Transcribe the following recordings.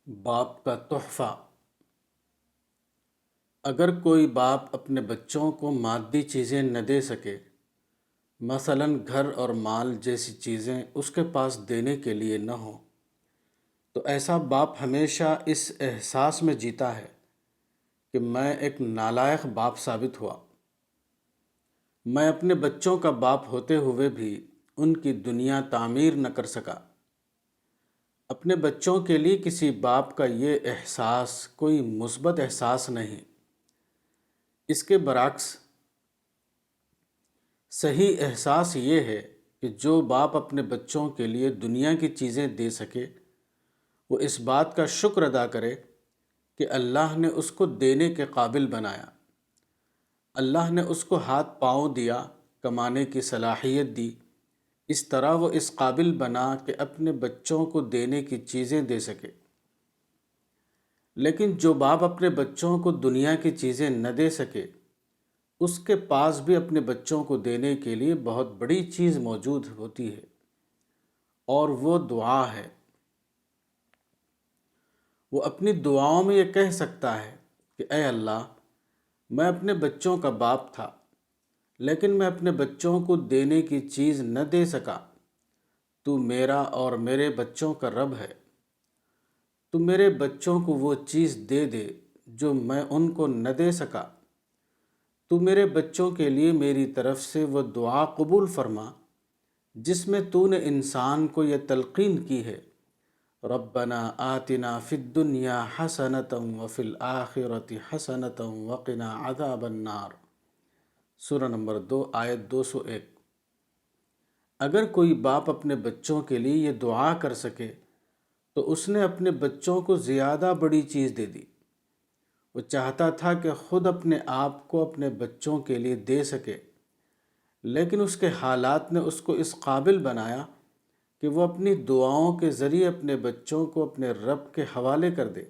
باپ کا تحفہ۔ اگر کوئی باپ اپنے بچوں کو مادی چیزیں نہ دے سکے، مثلاً گھر اور مال جیسی چیزیں اس کے پاس دینے کے لیے نہ ہوں، تو ایسا باپ ہمیشہ اس احساس میں جیتا ہے کہ میں ایک نالائق باپ ثابت ہوا۔ میں اپنے بچوں کا باپ ہوتے ہوئے بھی ان کی دنیا تعمیر نہ کر سکا۔ اپنے بچوں کے لیے کسی باپ کا یہ احساس کوئی مثبت احساس نہیں۔ اس کے برعکس صحیح احساس یہ ہے کہ جو باپ اپنے بچوں کے لیے دنیا کی چیزیں دے سکے، وہ اس بات کا شکر ادا کرے کہ اللہ نے اس کو دینے کے قابل بنایا۔ اللہ نے اس کو ہاتھ پاؤں دیا، کمانے کی صلاحیت دی، اس طرح وہ اس قابل بنا کہ اپنے بچوں کو دینے کی چیزیں دے سکے۔ لیکن جو باپ اپنے بچوں کو دنیا کی چیزیں نہ دے سکے، اس کے پاس بھی اپنے بچوں کو دینے کے لیے بہت بڑی چیز موجود ہوتی ہے، اور وہ دعا ہے۔ وہ اپنی دعاؤں میں یہ کہہ سکتا ہے کہ اے اللہ، میں اپنے بچوں کا باپ تھا، لیکن میں اپنے بچوں کو دینے کی چیز نہ دے سکا۔ تو میرا اور میرے بچوں کا رب ہے، تو میرے بچوں کو وہ چیز دے دے جو میں ان کو نہ دے سکا۔ تو میرے بچوں کے لیے میری طرف سے وہ دعا قبول فرما جس میں تو نے انسان کو یہ تلقین کی ہے، ربنا آتنا فی الدنیا حسنۃ وفی الآخرۃ حسنۃ وقنا عذاب النار۔ سورہ نمبر 2 آیت 201۔ اگر کوئی باپ اپنے بچوں کے لیے یہ دعا کر سکے تو اس نے اپنے بچوں کو زیادہ بڑی چیز دے دی۔ وہ چاہتا تھا کہ خود اپنے آپ کو اپنے بچوں کے لیے دے سکے، لیکن اس کے حالات نے اس کو اس قابل بنایا کہ وہ اپنی دعاؤں کے ذریعے اپنے بچوں کو اپنے رب کے حوالے کر دے۔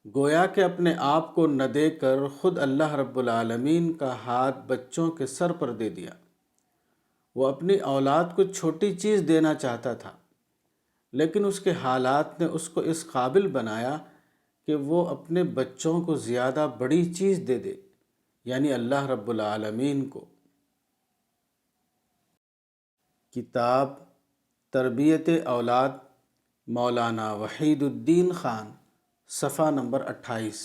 گویا کہ اپنے آپ کو نہ دے کر خود اللہ رب العالمین کا ہاتھ بچوں کے سر پر دے دیا۔ وہ اپنی اولاد کو چھوٹی چیز دینا چاہتا تھا، لیکن اس کے حالات نے اس کو اس قابل بنایا کہ وہ اپنے بچوں کو زیادہ بڑی چیز دے دے، یعنی اللہ رب العالمین کو۔ کتاب تربیت اولاد، مولانا وحید الدین خان، صفحہ نمبر 28۔